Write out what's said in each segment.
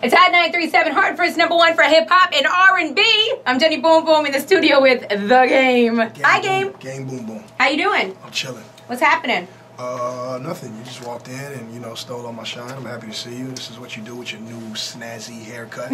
It's Hot 937, Hartford's #1 for hip hop and R&B. I'm Jenny Boom Boom in the studio with The Game. Hi, Game. Game Boom Boom. How you doing? I'm chilling. What's happening? Nothing. You just walked in and, stole all my shine. I'm happy to see you. This is what you do with your new snazzy haircut.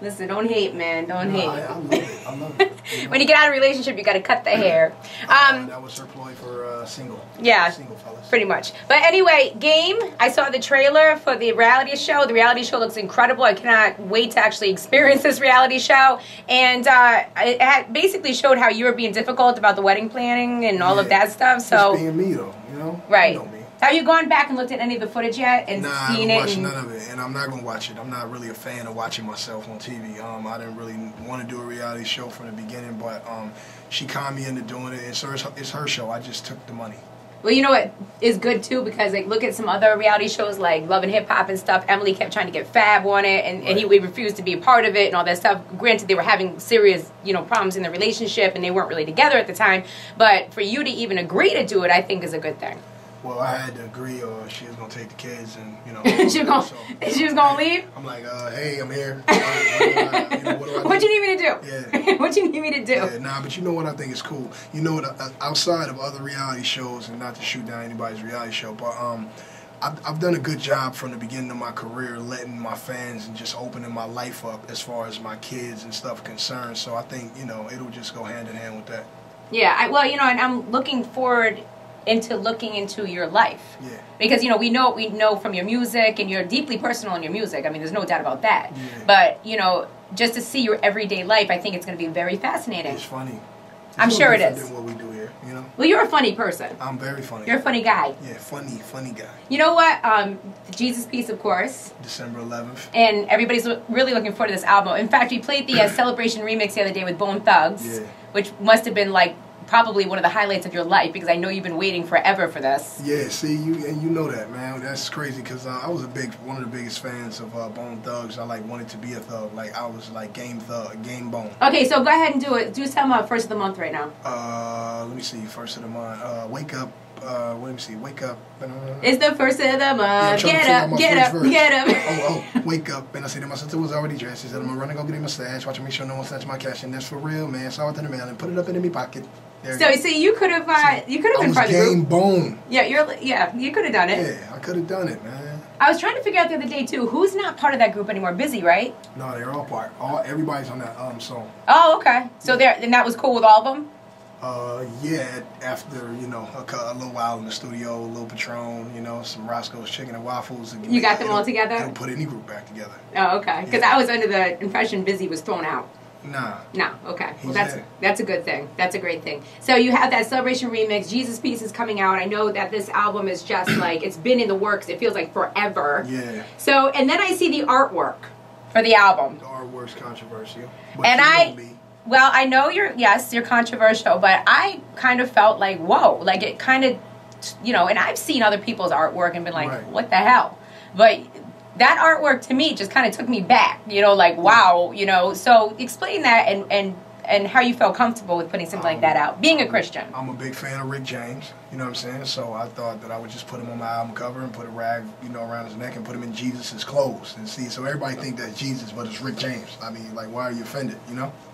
Listen, don't hate, man. Don't hate. I love it. I love it. When you get out of a relationship, you got to cut the hair. That was her ploy for single. Yeah, single fellas. Pretty much. But anyway, Game, I saw the trailer for the reality show. The reality show looks incredible. I cannot wait to actually experience this reality show. And it had basically showed how you were being difficult about the wedding planning and all of that stuff. So just being me, though, Right. You know me. Have you gone back and looked at any of the footage yet and seen it? I haven't watched none of it, and I'm not going to watch it. I'm not really a fan of watching myself on TV. I didn't really want to do a reality show from the beginning, but she conned me into doing it, and so it's her show. I just took the money. Well, you know what is good, too, because like, look at some other reality shows like Love and Hip Hop and stuff. Emily kept trying to get Fab on it, and he refused to be a part of it and all that stuff. Granted, they were having serious, problems in the relationship, and they weren't really together at the time. But for you to even agree to do it, I think is a good thing. Well, I had to agree, or she was gonna take the kids, and she was gonna leave. I'm like, hey, I'm here. What do I do? What you need me to do? Yeah. What you need me to do? Yeah, but you know what I think is cool. Outside of other reality shows, and not to shoot down anybody's reality show, but I've done a good job from the beginning of my career, letting my fans and just opening my life up as far as my kids and stuff concerned. So I think it'll just go hand in hand with that. Yeah, and I'm looking forward into looking into your life. Yeah. Because we know from your music, and you're deeply personal in your music. I mean, there's no doubt about that. Yeah. But just to see your everyday life, I think it's going to be very fascinating. It's funny. I'm sure it is. Than what we do here, Well, you're a funny person. I'm very funny. You're a funny guy. Yeah, funny guy. You know what? The Jesus Piece, of course. December 11th. And everybody's really looking forward to this album. In fact, we played the Celebration remix the other day with Bone Thugs, which must have been like probably one of the highlights of your life, because I know you've been waiting forever for this. Yeah, see, you know that, man. That's crazy, because I was one of the biggest fans of Bone Thugs. I wanted to be a thug. I was Game Bone. Okay, so go ahead and do it. Do tell them first of the month right now. Let me see, first of the month. Wake up. Let me see. Wake up. It's the first of the month. Get up. Wake up. And I said, my sister was already dressed. She said, I'm going to run and go get in my stash. Watch me make sure no one snatch my cash. And that's for real, man. Saw it in the mail and put it up in my pocket. So you could have been part of the group. Game Bone. Yeah, you could have done it. Yeah, I could have done it, man. I was trying to figure out the other day too, who's not part of that group anymore? Busy, right? No, they're all part. Everybody's on that song. Oh, okay. So and that was cool with all of them? Yeah, after, a little while in the studio, a little Patron, some Roscoe's Chicken and Waffles. You got them all together? It'll put any group back together. Oh, okay. Because I was under the impression Busy was thrown out. Nah. No, okay. Well, that's a good thing. That's a great thing. So you have that Celebration remix. Jesus Piece is coming out. I know that this album is just it's been in the works. It feels like forever. Yeah. So, and then I see the artwork for the album. The artwork's controversial. And well, I know you're controversial, but I kind of felt like, whoa, it kind of, and I've seen other people's artwork and been like, what the hell? But that artwork to me just kind of took me back, wow, so explain that and how you felt comfortable with putting something like that out, being a Christian. I'm a big fan of Rick James, you know what I'm saying? So I thought that I would just put him on my album cover and put a rag, around his neck and put him in Jesus' clothes. And see, so everybody think that's Jesus, but it's Rick James. I mean, why are you offended,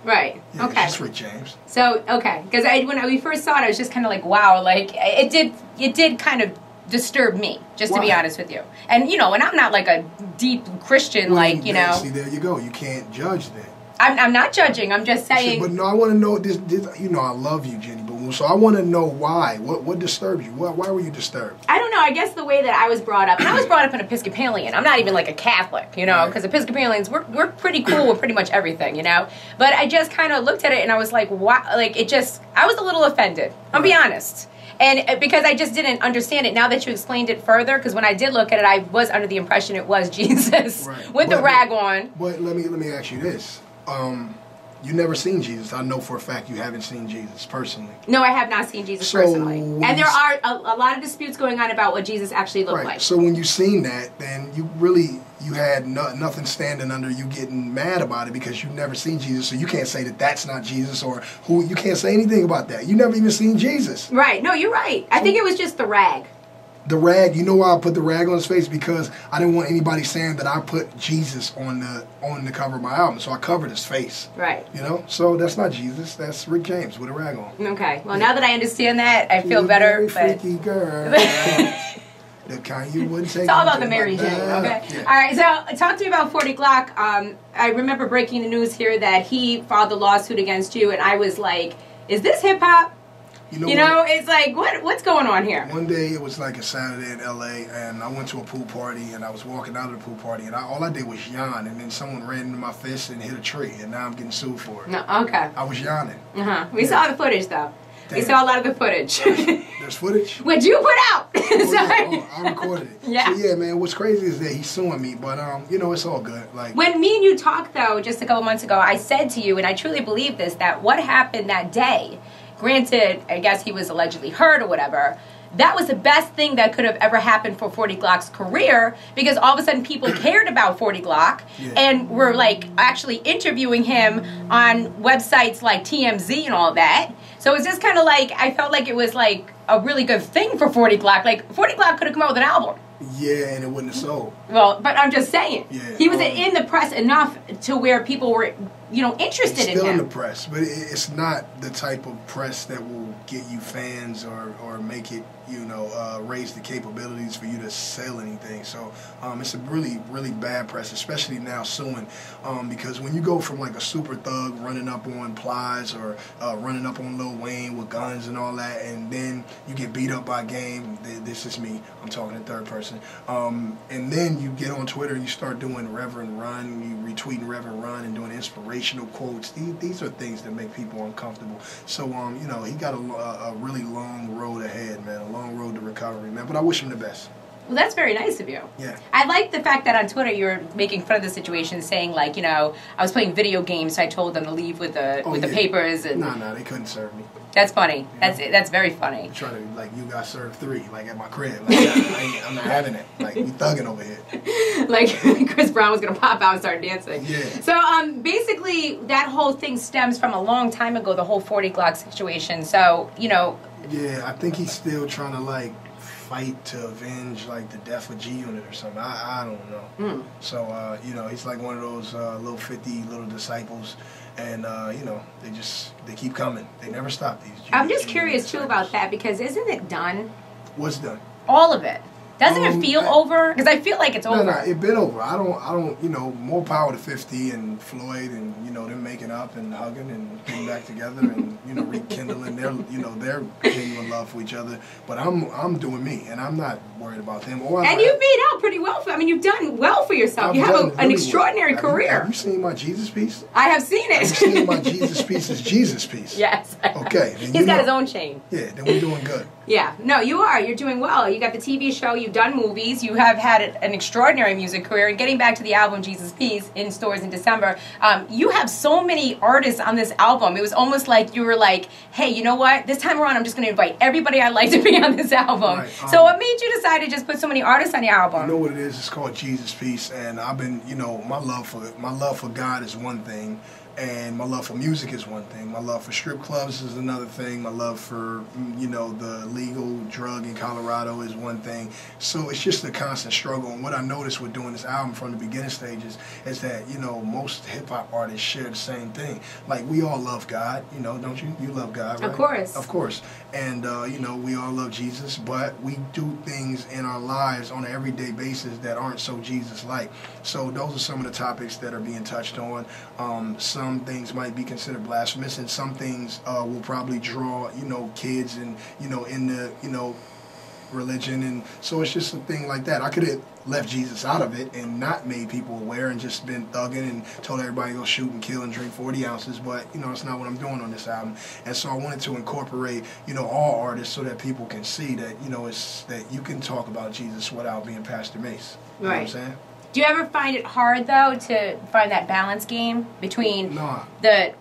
Right, yeah, okay. It's just Rick James. So, okay, because when we first saw it, I was just kind of like, wow, it did kind of disturb me, just to be honest with you. And, and I'm not a deep Christian, See, there you go. You can't judge that. I'm not judging. I'm just saying. But no, I want to know this. I love you, Jenny Boom. So I want to know why. What disturbed you? Why were you disturbed? I don't know. I guess the way that I was brought up, and I was brought up an Episcopalian. I'm not even a Catholic, because Episcopalians we're pretty cool with pretty much everything, But I just kind of looked at it and I was like, wow, I was a little offended. I'll be honest. And because I just didn't understand it. Now that you explained it further, because when I did look at it, I was under the impression it was Jesus with the rag on. But let me ask you this. You never seen Jesus. I know for a fact you haven't seen Jesus personally. No, I have not seen Jesus personally. And there are a lot of disputes going on about what Jesus actually looked like. So when you seen that, then you had nothing standing under you getting mad about it because you've never seen Jesus. So you can't say that that's not Jesus or who. You can't say anything about that. You never even seen Jesus. Right. No, you're right. I think it was just the rag. The rag, you know why I put the rag on his face? Because I didn't want anybody saying that I put Jesus on the cover of my album, so I covered his face. Right. You know, so that's not Jesus. That's Rick James with a rag on. Okay. Well, now that I understand that, I feel She's a better. very freaky girl. The kind you wouldn't take. It's all about the Mary Jane, okay? Yeah. All right, so talk to me about 40 Glock. I remember breaking the news here that he filed a lawsuit against you, and I was like, is this hip-hop? You know, it's like, what's going on here? One day, it was like a Saturday in L.A., and I went to a pool party, and I was walking out of the pool party, and all I did was yawn, and then someone ran into my fist and hit a tree, and now I'm getting sued for it. No, okay. I was yawning. We saw the footage, though. Damn. We saw a lot of the footage. There's footage? What you put out. I recorded it. Yeah. So, yeah, man, what's crazy is that he's suing me, but, you know, it's all good. Like, when me and you talked, though, just a couple months ago, I said to you, and I truly believe this, that what happened that day, granted, I guess he was allegedly hurt or whatever, that was the best thing that could have ever happened for 40 Glock's career, because all of a sudden people cared about 40 Glock and were like actually interviewing him on websites like TMZ and all that. So it's just kind of like, I felt like it was like a really good thing for 40 Glock. Like 40 Glock could have come out with an album. Yeah, and it wouldn't have sold. Well, but I'm just saying, he was in the press enough to where people were, you know, interested in him. Still in the press, but it's not the type of press that will get you fans or make it, you know, raise the capabilities for you to sell anything. So it's a really, really bad press, especially now suing, because when you go from like a super thug running up on Plies or running up on Lil Wayne with guns and all that, and then you get beat up by Game. This is me. I'm talking in third person. And then you get on Twitter and you start doing Reverend Run, you retweeting Reverend Run and doing inspirational quotes. These are things that make people uncomfortable. So, you know, he got a really long road ahead, man, a long road to recovery, man. But I wish him the best. Well, that's very nice of you. Yeah. I like the fact that on Twitter you were making fun of the situation, saying like, you know, I was playing video games, so I told them to leave with the the papers. And No, they couldn't serve me. That's funny. That's very funny. Try to, like, you got served 3, like, at my crib. Like, I'm not having it. Like, we thugging over here. Like, Chris Brown was going to pop out and start dancing. Yeah. So, basically, that whole thing stems from a long time ago, the whole 40 Glock situation. So, you know. Yeah, I think he's still trying to, like, fight to avenge, like, the death of G-Unit or something. I don't know. So, you know, he's like one of those little 50 little disciples. And, you know, they keep coming. They never stop, these G-Unit. I'm just curious, too, about that, because isn't it done? What's done? All of it. Doesn't it feel over? Because I feel like it's over. No, it's been over. I don't, you know, more power to 50 and Floyd and, you know, them making up and hugging and getting back together and, you know, rekindling their, you know, their genuine love for each other. But I'm doing me, and I'm not worried about them. And you've made out pretty well. You've done well for yourself. You have an extraordinary career. Have you seen my Jesus piece? I have seen it. Have you seen my Jesus piece's Jesus piece? Yes. Okay. He's got his own chain. Yeah, then we're doing good. Yeah. No, you are. You're doing well. You got the TV show. You've done movies. You have had an extraordinary music career. And getting back to the album Jesus Piece in stores in December, you have so many artists on this album. It was almost like you were like, hey, you know what? This time around, I'm just going to invite everybody I like to be on this album. Right. So what made you decide to just put so many artists on your album? You know what it is? It's called Jesus Piece. And I've been, you know, my love for God is one thing. And my love for music is one thing. My love for strip clubs is another thing. My love for, you know, the legal drug in Colorado is one thing. So it's just a constant struggle. And what I noticed with doing this album from the beginning stages is that, you know, most hip-hop artists share the same thing. Like, we all love God, you know, don't you? You love God, right? Of course. Of course. And, you know, we all love Jesus, but we do things in our lives on an everyday basis that aren't so Jesus-like. So those are some of the topics that are being touched on. Some things might be considered blasphemous, and some things will probably draw, you know, kids and, you know, in the, you know, religion. And so it's just a thing like that. I could have left Jesus out of it and not made people aware and just been thugging and told everybody to go shoot and kill and drink 40 ounces, but, you know, it's not what I'm doing on this album. And so I wanted to incorporate, you know, all artists so that people can see that, you know, it's that you can talk about Jesus without being Pastor Mace. You know what I'm saying? Do you ever find it hard, though, to find that balance game between the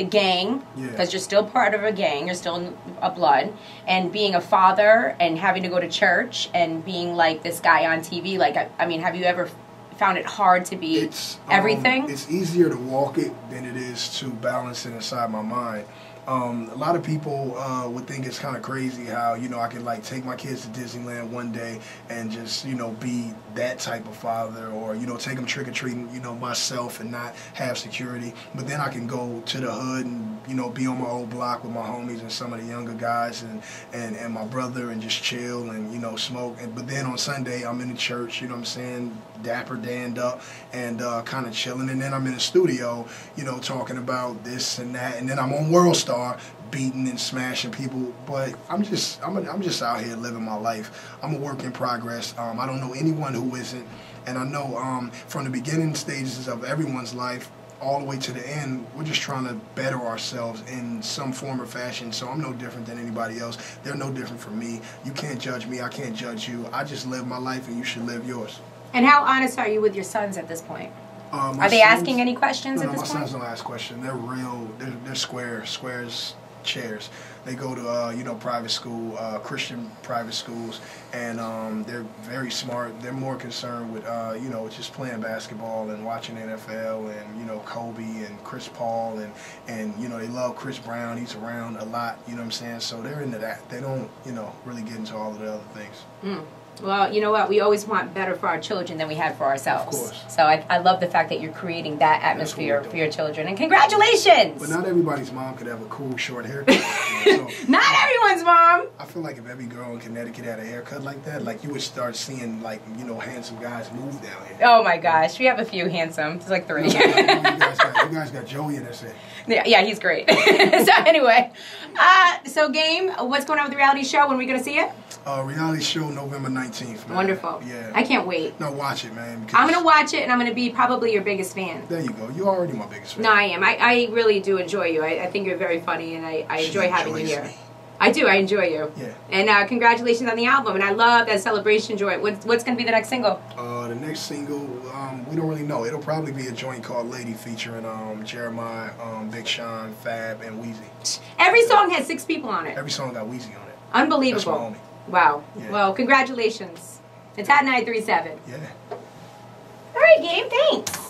gang, because you're still part of a gang, you're still a blood, and being a father and having to go to church and being like this guy on TV? Like, I mean, have you ever found it hard to be everything? It's easier to walk it than it is to balance it inside my mind. A lot of people would think it's kind of crazy how, you know, I could like take my kids to Disneyland one day and just, you know, be that type of father, or, you know, take them trick-or-treating, you know, myself and not have security. But then I can go to the hood and, you know, be on my old block with my homies and some of the younger guys and my brother and just chill and, you know, smoke. But then on Sunday, I'm in the church, you know what I'm saying, dapper danned up and kind of chilling. And then I'm in the studio, you know, talking about this and that. And then I'm on World Star beating and smashing people. But I'm just out here living my life. I'm a work in progress. I don't know anyone who isn't. And I know from the beginning stages of everyone's life all the way to the end, we're just trying to better ourselves in some form or fashion. So I'm no different than anybody else. They're no different from me. You can't judge me. I can't judge you. I just live my life, and you should live yours. And how honest are you with your sons at this point? Are they asking any questions at this point? My sons don't ask questions. They're real. They're squares, chairs. They go to you know, private school, Christian private schools, and they're very smart. They're more concerned with you know, just playing basketball and watching NFL and, you know, Kobe and Chris Paul and you know, they love Chris Brown. He's around a lot. You know what I'm saying? So they're into that. They don't, you know, really get into all of the other things. Mm. Well, you know what? We always want better for our children than we had for ourselves. Of course. So I love the fact that you're creating that atmosphere for your children. And congratulations! But not everybody's mom could have a cool short haircut. You know, so not everyone's mom! I feel like if every girl in Connecticut had a haircut like that, like, you would start seeing, like, you know, handsome guys move down here. Oh my gosh, we have a few handsome. There's like 3. You guys got Joey in that set. Yeah, he's great. So anyway, so Game, what's going on with the reality show? When are we going to see it? Reality show November 19th, man. Wonderful. Yeah. I can't wait. No, watch it, man. I'm going to watch it, and I'm going to be probably your biggest fan. There you go. You're already my biggest fan. No, I am. I really do enjoy you. I think you're very funny, and I enjoy having you here. Me. I do. I enjoy you. Yeah. And congratulations on the album. And I love that celebration joint. What's going to be the next single? The next single, we don't really know. It'll probably be a joint called Lady featuring Jeremiah, Big Sean, Fab, and Weezy. Every song has 6 people on it. Every song got Weezy on it. Unbelievable. That's my homie. Wow. Yeah. Well, congratulations. It's at 937. Yeah. All right, Game. Thanks.